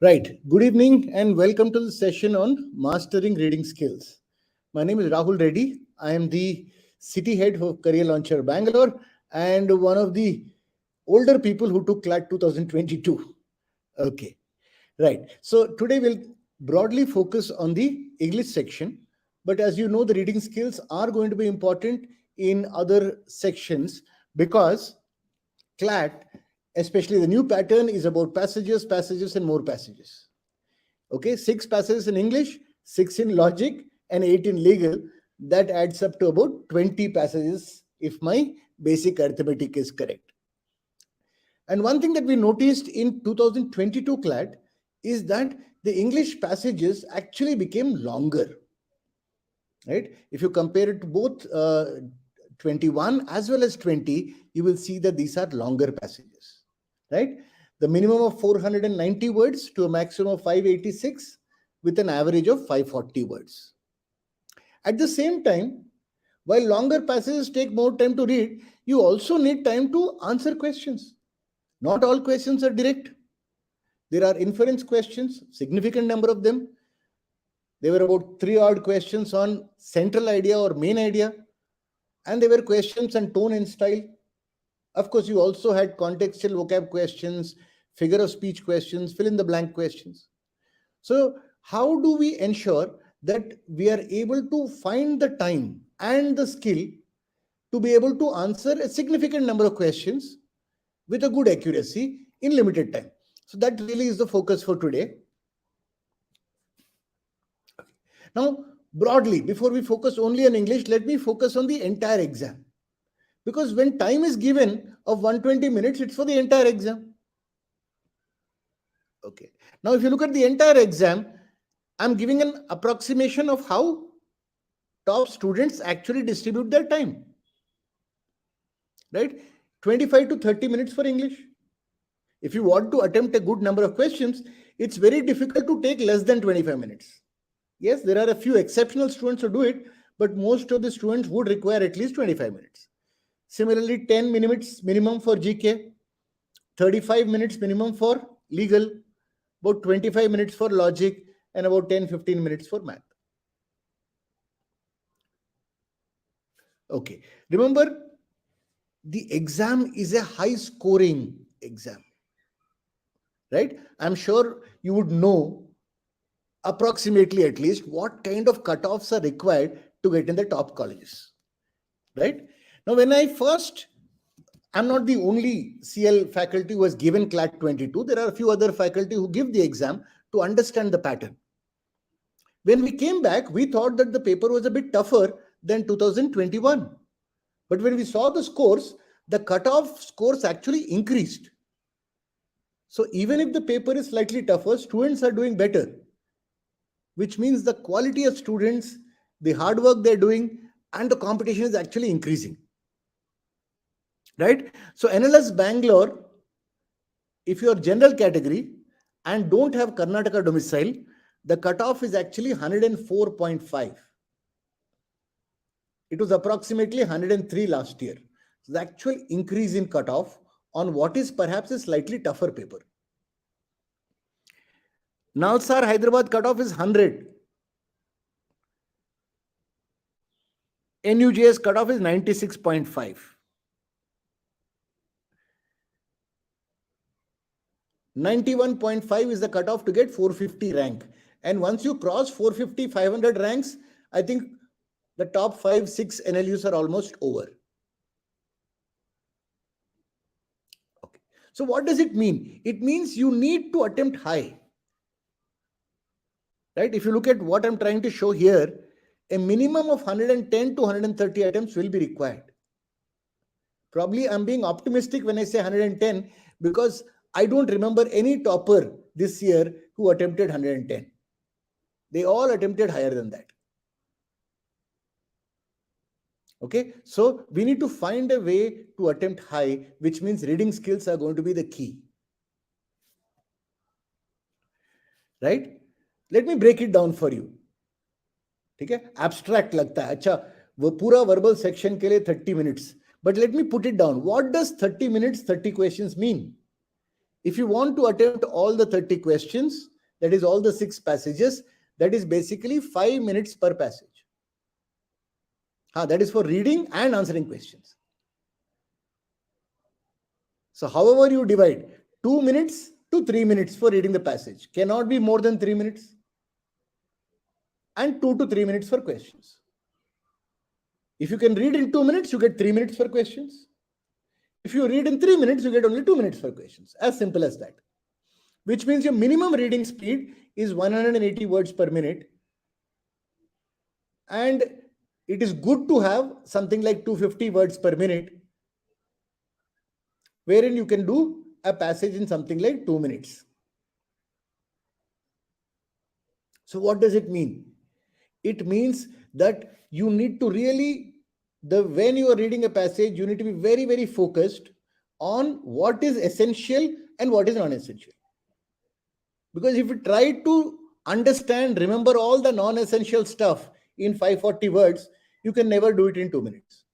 Right. Good evening and welcome to the session on mastering reading skills. My name is Rahul Reddy. I am the city head of Career Launcher Bangalore and one of the older people who took CLAT 2022. Okay. Right. So today we'll broadly focus on the English section. But as you know, the reading skills are going to be important in other sections because CLAT, especially the new pattern, is about passages, and more passages. Okay, 6 passages in English, 6 in logic, and 8 in legal. That adds up to about 20 passages if my basic arithmetic is correct. And one thing that we noticed in 2022 CLAT is that the English passages actually became longer. Right? If you compare it to both 21 as well as 20, you will see that these are longer passages. Right? The minimum of 490 words to a maximum of 586 with an average of 540 words. At the same time, while longer passages take more time to read, you also need time to answer questions. Not all questions are direct. There are inference questions, significant number of them. There were about 3 odd questions on central idea or main idea. And there were questions on tone and style. Of course, you also had contextual vocab questions, figure of speech questions, fill in the blank questions. So how do we ensure that we are able to find the time and the skill to be able to answer a significant number of questions with a good accuracy in limited time? So that really is the focus for today. Now, broadly, before we focus only on English, let me focus on the entire exam. Because when time is given of 120 minutes, it's for the entire exam. Okay. Now, if you look at the entire exam, I'm giving an approximation of how top students actually distribute their time. Right? 25 to 30 minutes for English. If you want to attempt a good number of questions, it's very difficult to take less than 25 minutes. Yes, there are a few exceptional students who do it, but most of the students would require at least 25 minutes. Similarly, 10 minutes minimum for GK, 35 minutes minimum for legal, about 25 minutes for logic, and about 10-15 minutes for math. Okay, remember, the exam is a high scoring exam, right? I'm sure you would know approximately at least what kind of cutoffs are required to get in the top colleges, right? Now, when I'm not the only CL faculty who has given CLAT 22. There are a few other faculty who give the exam to understand the pattern. When we came back, we thought that the paper was a bit tougher than 2021. But when we saw the scores, the cutoff scores actually increased. So even if the paper is slightly tougher, students are doing better, which means the quality of students, the hard work they're doing, and the competition is actually increasing. Right? So NLS Bangalore, if you are general category and don't have Karnataka domicile, the cutoff is actually 104.5. It was approximately 103 last year. So the actual increase in cutoff on what is perhaps a slightly tougher paper. Nalsar Hyderabad cutoff is 100. NUJS cutoff is 96.5. 91.5 is the cutoff to get 450 rank. And once you cross 450, 500 ranks, I think the top 5-6 NLUs are almost over. Okay. So what does it mean? It means you need to attempt high. Right? If you look at what I'm trying to show here, a minimum of 110 to 130 attempts will be required. Probably I'm being optimistic when I say 110 because I don't remember any topper this year who attempted 110. They all attempted higher than that. Okay, so we need to find a way to attempt high, which means reading skills are going to be the key. Right? Let me break it down for you. ठीक है, abstract लगता है, अच्छा वो पूरा verbal section के लिए 30 minutes. But let me put it down. What does 30 minutes, 30 questions mean? If you want to attempt all the 30 questions, that is all the 6 passages, that is basically 5 minutes per passage. That is for reading and answering questions. So however you divide, 2 minutes to 3 minutes for reading the passage. Cannot be more than 3 minutes. And 2 to 3 minutes for questions. If you can read in 2 minutes, you get 3 minutes for questions. If you read in 3 minutes, you get only 2 minutes for questions. As simple as that. Which means your minimum reading speed is 180 words per minute. And it is good to have something like 250 words per minute, wherein you can do a passage in something like 2 minutes. So what does it mean? It means that you need to really, when you are reading a passage, you need to be very, very focused on what is essential and what is non-essential. Because if you try to understand, remember all the non-essential stuff in 540 words, you can never do it in 2 minutes.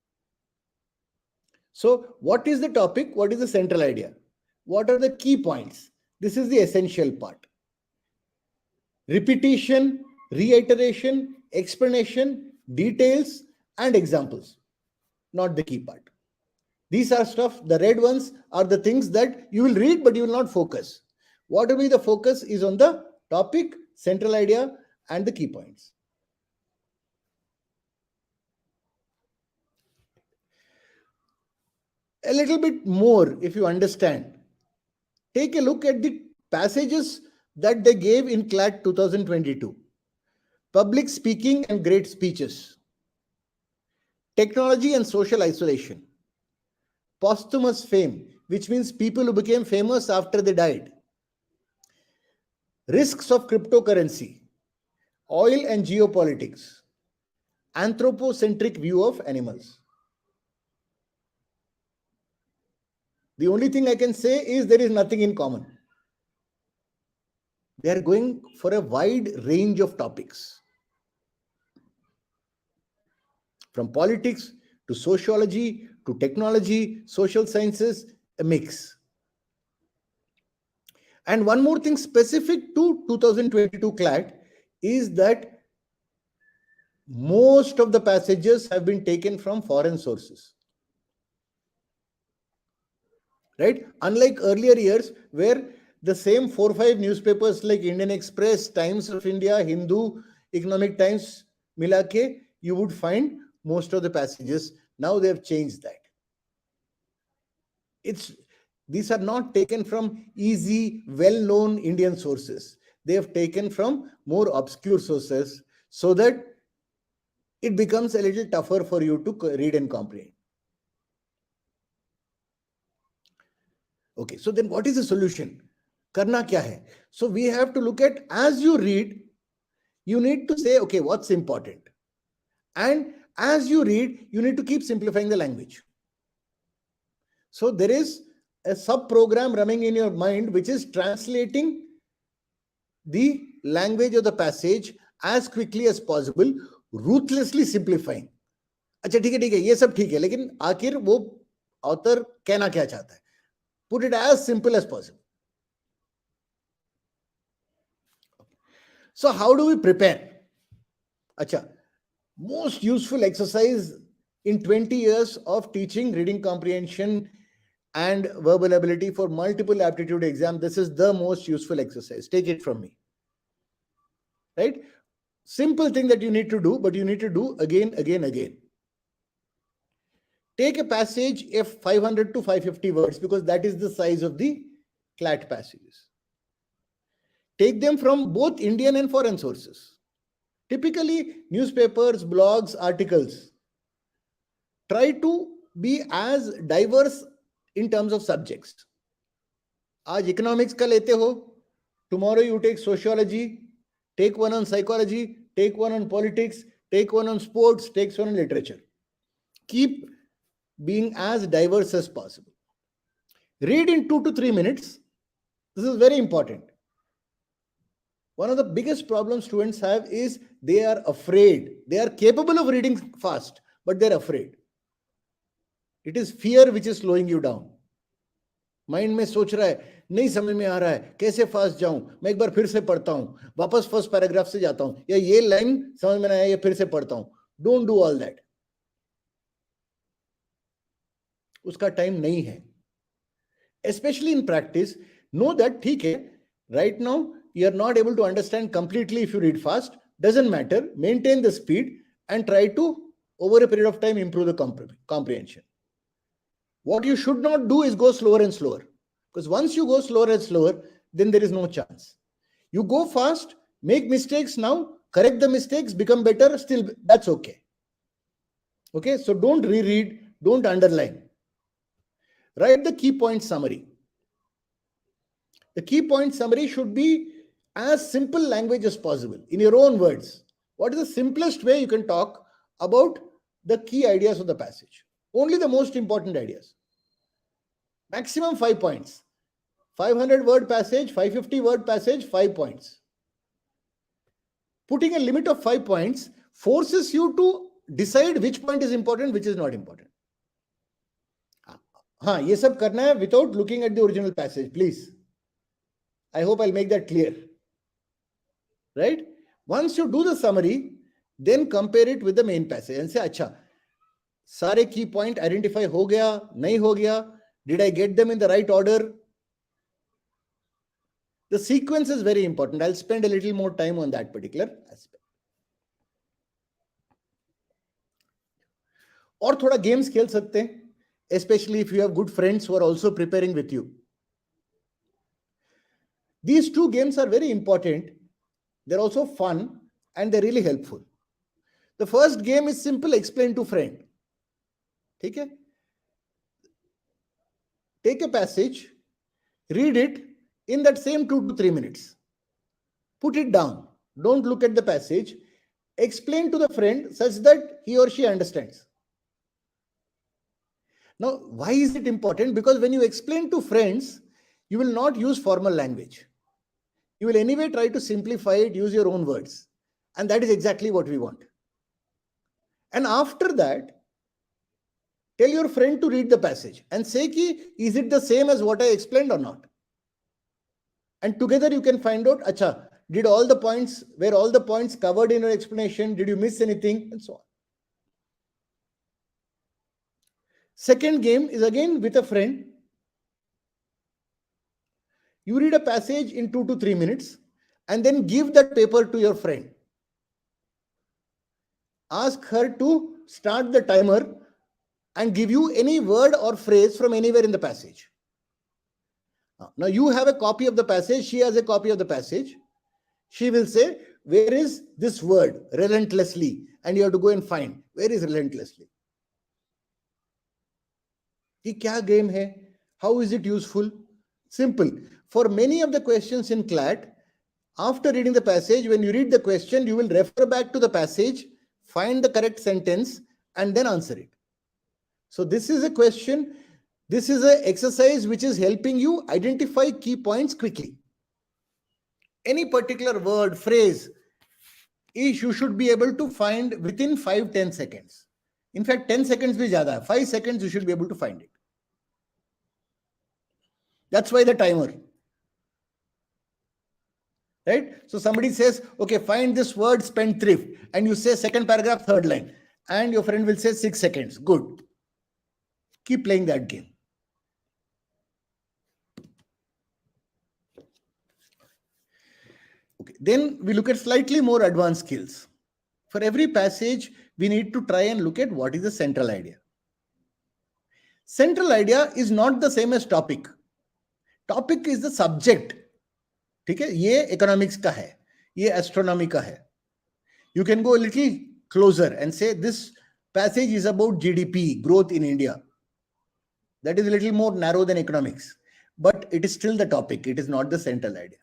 So what is the topic? What is the central idea? What are the key points? This is the essential part. Repetition, reiteration, explanation, details, and examples. Not the key part. These are stuff, the red ones are the things that you will read, but you will not focus. What will be the focus is on the topic, central idea, and the key points. A little bit more, if you understand, take a look at the passages that they gave in CLAT 2022. Public speaking and great speeches. Technology and social isolation. Posthumous fame, which means people who became famous after they died. Risks of cryptocurrency. Oil and geopolitics. Anthropocentric view of animals. The only thing I can say is there is nothing in common. They are going for a wide range of topics. From politics to sociology to technology, social sciences, a mix. And one more thing specific to 2022 CLAT is that most of the passages have been taken from foreign sources. Right? Unlike earlier years where the same 4 or 5 newspapers like Indian Express, Times of India, Hindu, Economic Times, Milake, you would find most of the passages. Now they have changed that. These are not taken from easy, well-known Indian sources. They have taken from more obscure sources so that it becomes a little tougher for you to read and comprehend. Okay, so then what is the solution? Karna kya hai? So we have to look at, as you read, you need to say, okay, what's important? And as you read, you need to keep simplifying the language. So there is a sub-program running in your mind which is translating the language of the passage as quickly as possible, ruthlessly simplifying. अच्छा ठीक है ये सब ठीक है, लेकिन आखिर वो author कहना क्या चाहता है? Put it as simple as possible. So how do we prepare? Acha, most useful exercise in 20 years of teaching reading comprehension and verbal ability for multiple aptitude exam. This is the most useful exercise. Take it from me. Right? Simple thing that you need to do, but you need to do again. Take a passage of 500 to 550 words because that is the size of the CLAT passages. Take them from both Indian and foreign sources. Typically, newspapers, blogs, articles. Try to be as diverse in terms of subjects. आज economics का लेते हो, tomorrow you take sociology, take one on psychology, take one on politics, take one on sports, take one on literature. Keep being as diverse as possible. Read in 2 to 3 minutes. This is very important. One of the biggest problems students have is they are afraid. They are capable of reading fast, but they're afraid. It is fear which is slowing you down. Mind में सोच रहा है नहीं समझ में आ रहा है, कैसे फास्ट जाऊं, मैं एक बार फिर से पढ़ता हूं, वापस फर्स्ट पैराग्राफ से जाता हूं, या ये लाइन समझ में नहीं आया, ये फिर से पढ़ता हूं. Don't do all that. उसका टाइम नहीं है. Especially in practice, know that ठीक है, right now you are not able to understand completely if you read fast. Doesn't matter. Maintain the speed and try to, over a period of time, improve the comprehension. What you should not do is go slower and slower. Because once you go slower and slower, then there is no chance. You go fast, make mistakes now, correct the mistakes, become better, still that's okay. Okay, so don't reread, don't underline. Write the key point summary. The key point summary should be as simple language as possible, in your own words. What is the simplest way you can talk about the key ideas of the passage? Only the most important ideas. Maximum 5 points. 500 word passage, 550 word passage, 5 points. Putting a limit of 5 points forces you to decide which point is important, which is not important. हाँ, ये सब करना है without looking at the original passage, please. I hope I'll make that clear. Right? Once you do the summary, then compare it with the main passage and say, अच्छा, सारे key point identify हो गया, नहीं हो गया, did I get them in the right order? The sequence is very important. I'll spend a little more time on that particular aspect. और थोड़ा games खेल सकते हैं, especially if you have good friends who are also preparing with you. These two games are very important. They're also fun and they're really helpful. The first game is simple, explain to friend. Okay? Take a passage, read it in that same 2 to 3 minutes. Put it down. Don't look at the passage. Explain to the friend such that he or she understands. Now, why is it important? Because when you explain to friends, you will not use formal language. You will anyway try to simplify it, use your own words. And that is exactly what we want. And after that, tell your friend to read the passage and say, is it the same as what I explained or not? And together you can find out, acha, were all the points covered in your explanation? Did you miss anything? And so on. Second game is again with a friend. You read a passage in 2 to 3 minutes and then give that paper to your friend. Ask her to start the timer and give you any word or phrase from anywhere in the passage. Now you have a copy of the passage, she has a copy of the passage. She will say, where is this word, relentlessly? And you have to go and find, where is relentlessly? ये क्या game है? How is it useful? Simple. For many of the questions in CLAT, after reading the passage, when you read the question, you will refer back to the passage, find the correct sentence, and then answer it. So this is a question, this is an exercise which is helping you identify key points quickly. Any particular word, phrase, you should be able to find within 5-10 seconds. In fact, 10 seconds bhi zyada hai. 5 seconds you should be able to find it. That's why the timer. Right? So somebody says, okay, find this word spendthrift. And you say second paragraph, third line. And your friend will say 6 seconds. Good. Keep playing that game. Okay. Then we look at slightly more advanced skills. For every passage, we need to try and look at what is the central idea. Central idea is not the same as topic. Topic is the subject. ठीक है, ये economics का है, ये astronomy का है. You can go a little closer and say this passage is about GDP, growth in India. That is a little more narrow than economics, but it is still the topic. It is not the central idea.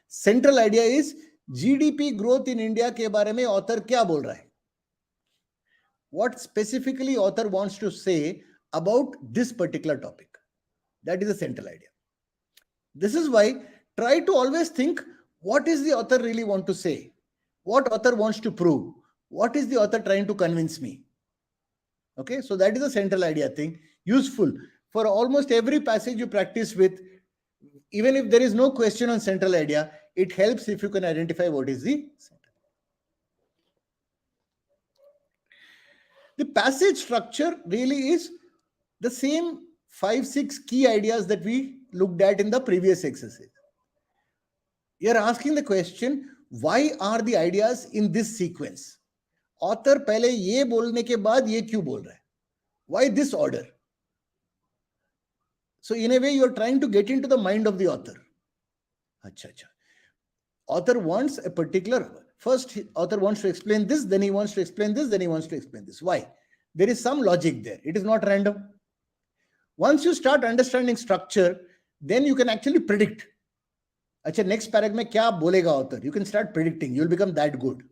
Central idea is GDP growth in India के बारे में author क्या बोल रहा है? What specifically author wants to say about this particular topic? That is the central idea. This is why try to always think, what is the author really want to say? What author wants to prove? What is the author trying to convince me? Okay, so that is the central idea thing. Useful for almost every passage you practice with. even if there is no question on central idea, it helps if you can identify what is the central. The passage structure really is the same 5-6 key ideas that we looked at in the previous exercise. You are asking the question, why are the ideas in this sequence? Author पहले ये बोलने के बाद ये क्यों बोल रहा है? Why this order? So in a way, you are trying to get into the mind of the author. Acha. Author wants a particular, first author wants to explain this, then he wants to explain this, then he wants to explain this. Why? There is some logic there. It is not random. Once you start understanding structure, then you can actually predict. Acha, next paragraph mein kya bolega author? You can start predicting. You will become that good.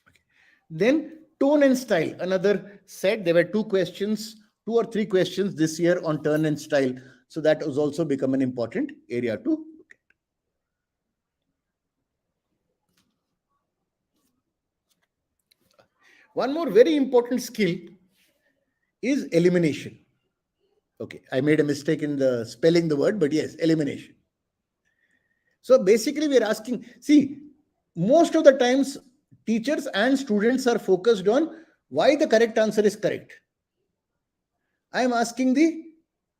Okay. Then tone and style. Another set. There were 2 or 3 questions this year on tone and style. So that has also become an important area to look at. One more very important skill is elimination. Okay, I made a mistake in the spelling the word, but yes, elimination. So basically we are asking, see, most of the times teachers and students are focused on why the correct answer is correct. I am asking the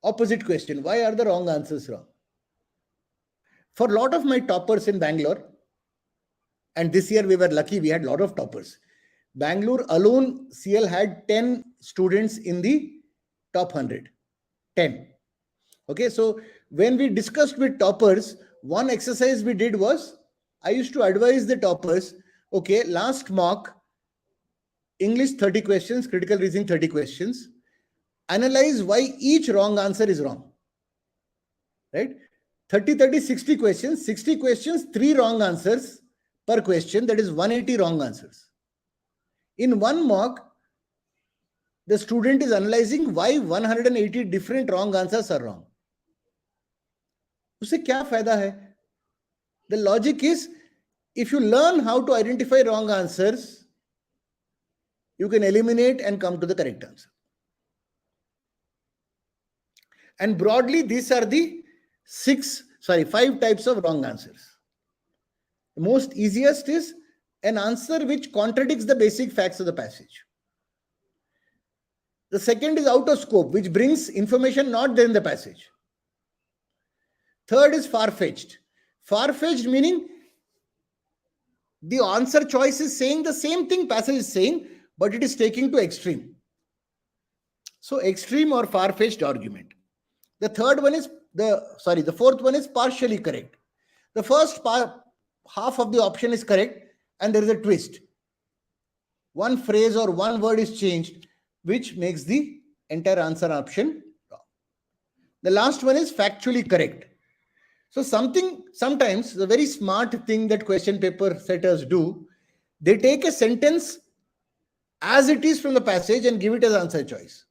opposite question. Why are the wrong answers wrong? For a lot of my toppers in Bangalore, and this year we were lucky, we had a lot of toppers. Bangalore alone, CL had 10 students in the top 100. 10. Okay, so when we discussed with toppers, one exercise we did was, I used to advise the toppers, okay, last mock, English 30 questions, critical reasoning 30 questions. Analyze why each wrong answer is wrong. Right? 60 questions, 60 questions, 3 wrong answers per question, that is 180 wrong answers. In one mock, the student is analyzing why 180 different wrong answers are wrong. Usse kya fayda hai? The logic is, if you learn how to identify wrong answers, you can eliminate and come to the correct answer. And broadly, these are the 5 types of wrong answers. The most easiest is an answer which contradicts the basic facts of the passage. The second is out of scope, which brings information not there in the passage. Third is far-fetched. Far-fetched meaning the answer choice is saying the same thing passage is saying, but it is taking to extreme. So extreme or far-fetched argument. The fourth one is partially correct. The first half of the option is correct and there is a twist. One phrase or one word is changed, which makes the entire answer option wrong. The last one is factually correct. So sometimes the very smart thing that question paper setters do, they take a sentence as it is from the passage and give it as answer choice.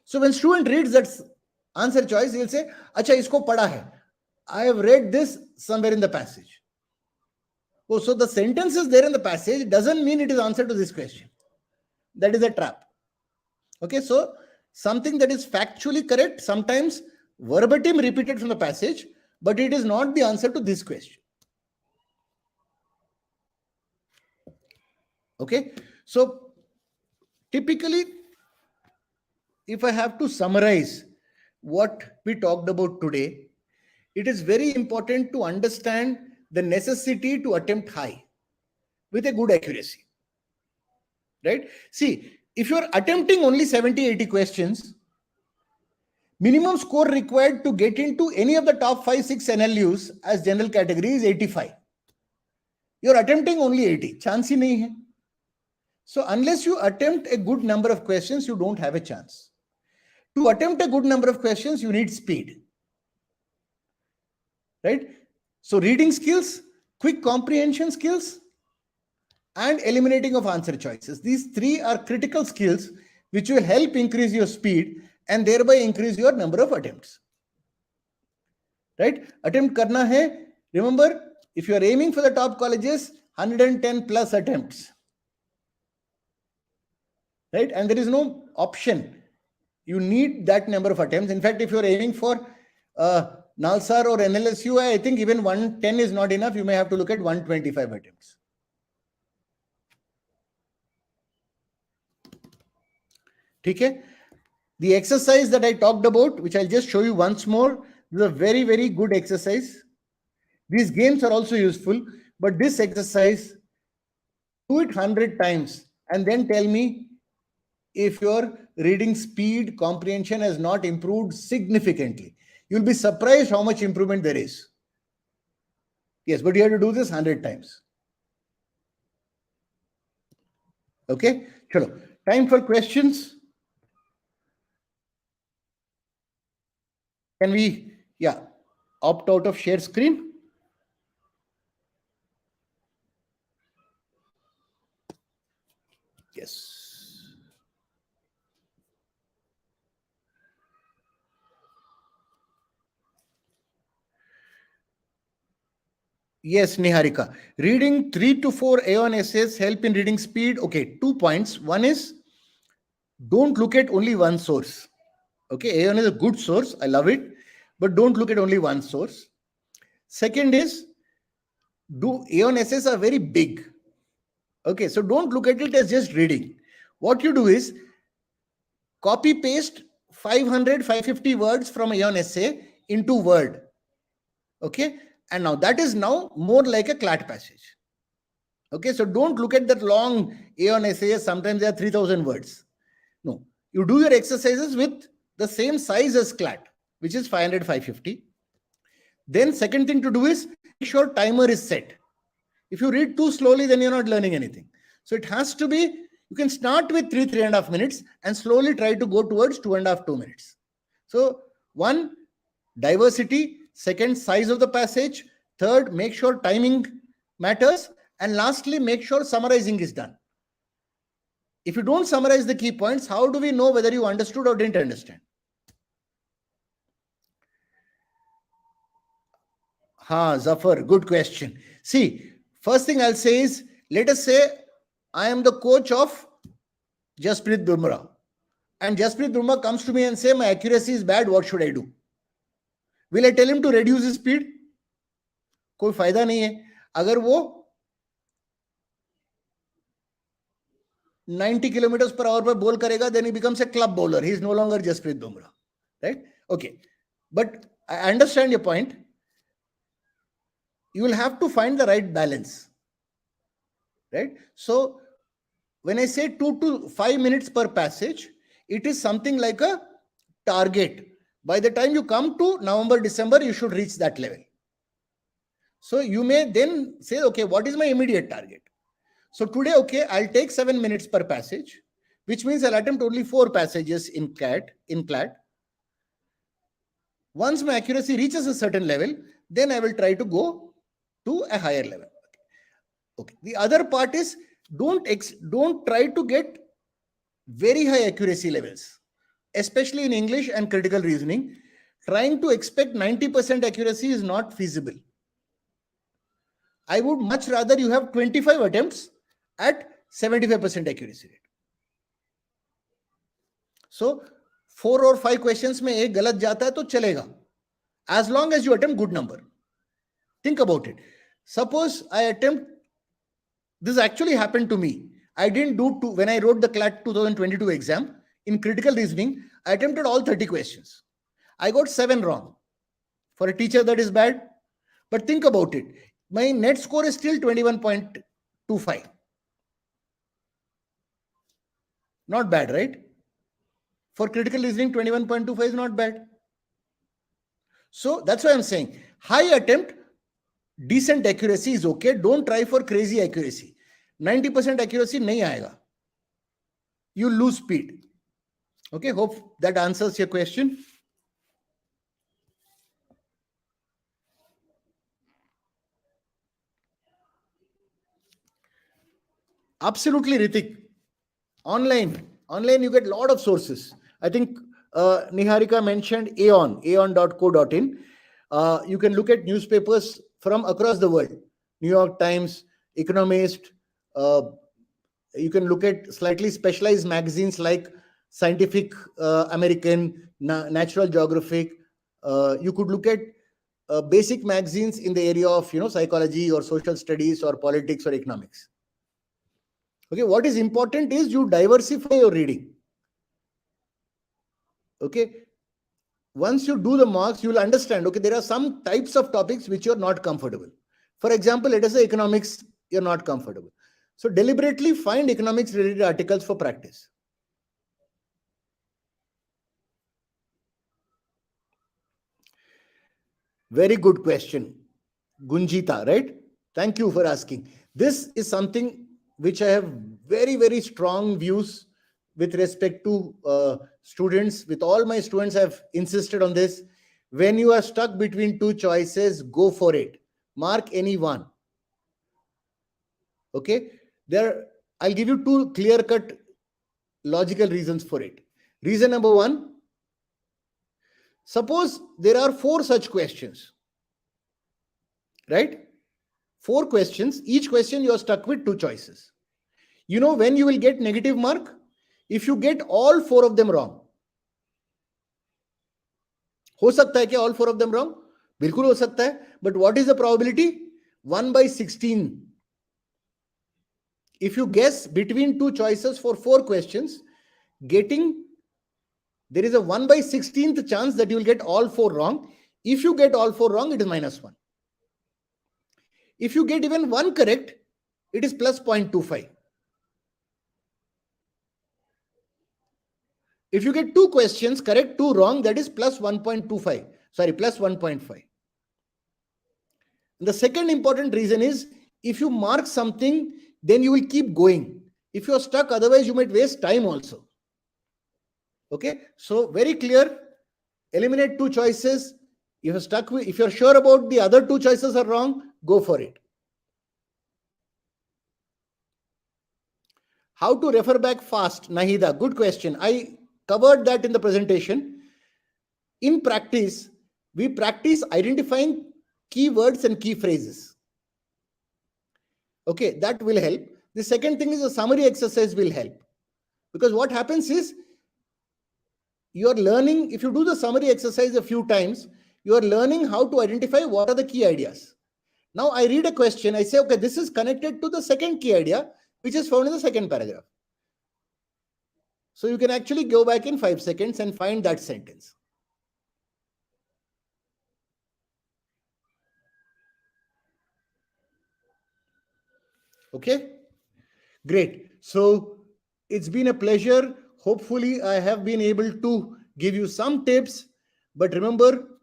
So when student reads that answer choice, he'll say, "Acha, isko pada hai. I have read this somewhere in the passage." Oh, so the sentence is there in the passage doesn't mean it is answer to this question. That is a trap. Okay, so something that is factually correct, sometimes verbatim repeated from the passage, but it is not the answer to this question. Okay, so typically, if I have to summarize what we talked about today, it is very important to understand the necessity to attempt high with a good accuracy. Right? See, if you are attempting only 70-80 questions, minimum score required to get into any of the top 5-6 NLUs as general category is 85. You are attempting only 80. Chance hi nahi hai. So unless you attempt a good number of questions, you don't have a chance. To attempt a good number of questions, you need speed. Right? So reading skills, quick comprehension skills, and eliminating of answer choices. These 3 are critical skills which will help increase your speed and thereby increase your number of attempts. Right? Attempt karna hai. Remember, if you are aiming for the top colleges, 110 plus attempts. Right? And there is no option. You need that number of attempts. In fact, if you're aiming for NALSAR or NLSU, I think even 110 is not enough. You may have to look at 125 attempts. Okay? The exercise that I talked about, which I'll just show you once more, is a very, very good exercise. These games are also useful, but this exercise, do it 100 times and then tell me if your reading speed, comprehension has not improved significantly. You'll be surprised how much improvement there is. Yes, but you have to do this 100 times. Okay? Chalo. Time for questions. Can we, opt out of share screen? Yes. Yes, Niharika. Reading 3 to 4 Aeon essays help in reading speed. Okay, 2 points. One is, don't look at only one source. Okay, Aeon is a good source. I love it. But don't look at only one source. Second is, Aeon essays are very big. Okay, so don't look at it as just reading. What you do is, copy paste 500, 550 words from Aeon essay into Word. Okay, and now that is now more like a CLAT passage. Okay, so don't look at that long Aeon essays. Sometimes they are 3000 words. No, you do your exercises with the same size as CLAT, which is 500, 550. Then second thing to do is make sure timer is set. If you read too slowly, then you're not learning anything. So it has to be, you can start with 3.5 minutes and slowly try to go towards 2.5, 2 minutes. So one, diversity. Second, size of the passage. Third, make sure timing matters. And lastly, make sure summarizing is done. If you don't summarize the key points, how do we know whether you understood or didn't understand? Zafar, good question. See, first thing I'll say is, let us say I am the coach of Jasprit Bumrah. And Jasprit Bumrah comes to me and say, my accuracy is bad, what should I do? Will I tell him to reduce his speed? कोई फायदा नहीं है. अगर वो 90 kilometers per hour पर ball करेगा, then he becomes a club bowler. He is no longer Jasprit Bumrah. Right? Okay. But I understand your point. You will have to find the right balance. Right? So when I say 2 to 5 minutes per passage, it is something like a target. By the time you come to November, December, you should reach that level. So you may then say, okay, what is my immediate target? So today, okay, I'll take 7 minutes per passage, which means I'll attempt only 4 passages in CLAT. Once my accuracy reaches a certain level, then I will try to go to a higher level. Okay. The other part is, don't try to get very high accuracy levels, especially in English and critical reasoning. Trying to expect 90% accuracy is not feasible. I would much rather you have 25 attempts at 75% accuracy rate. So 4 or 5 questions में एक गलत जाता है तो चलेगा, as long as you attempt good number. Think about it. Suppose I attempt, this actually happened to me. I didn't do when I wrote the CLAT 2022 exam in critical reasoning, I attempted all 30 questions. I got 7 wrong. For a teacher, that is bad. But think about it. My net score is still 21.25. Not bad, right? For critical reasoning, 21.25 is not bad. So that's why I'm saying high attempt, decent accuracy is okay. Don't try for crazy accuracy. 90% accuracy nahi aayega. You lose speed. Okay, hope that answers your question. Absolutely, Ritik. Online you get a lot of sources. I think Niharika mentioned aeon.co.in. You can look at newspapers from across the world. New York Times, Economist. You can look at slightly specialized magazines like Scientific American, Natural Geographic. You could look at basic magazines in the area of psychology or social studies or politics or economics. Okay, what is important is you diversify your reading. Okay, once you do the marks, you will understand, okay, there are some types of topics which you're not comfortable. For example, let us say economics, you're not comfortable. So deliberately find economics related articles for practice. Very good question, Gunjita, right? Thank you for asking. This is something which I have very, very strong views with respect to students. With all my students, I've insisted on this. When you are stuck between two choices, go for it. Mark any one. Okay? I'll give you two clear-cut logical reasons for it. Reason number one, suppose there are 4 such questions, right? 4 questions, each question you are stuck with 2 choices. You know when you will get negative mark? If you get all 4 of them wrong. हो सकता है क्या all 4 of them wrong? बिल्कुल हो सकता है. But what is the probability? 1/16. If you guess between 2 choices for 4 questions, there is a 1/16th chance that you will get all 4 wrong. If you get all 4 wrong, it is -1. If you get even 1 correct, it is plus 0.25. If you get 2 questions correct, 2 wrong, that is plus 1.25. Sorry, plus 1.5. The second important reason is, if you mark something, then you will keep going. If you are stuck, otherwise you might waste time also. Okay, so very clear. Eliminate 2 choices. If you're sure about the other 2 choices are wrong, go for it. How to refer back fast, Nahida? Good question. I covered that in the presentation. In practice, we practice identifying keywords and key phrases. Okay, that will help. The second thing is a summary exercise will help. Because what happens is, you are learning, if you do the summary exercise a few times, you are learning how to identify what are the key ideas. Now I read a question, I say, okay, this is connected to the second key idea, which is found in the second paragraph. So you can actually go back in 5 seconds and find that sentence. Okay, great. So it's been a pleasure. Hopefully I have been able to give you some tips, but remember,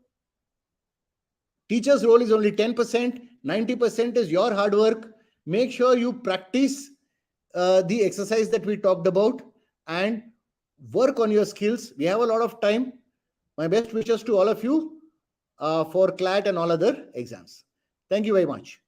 teacher's role is only 10%, 90% is your hard work. Make sure you practice the exercise that we talked about and work on your skills. We have a lot of time. My best wishes to all of you for CLAT and all other exams. Thank you very much.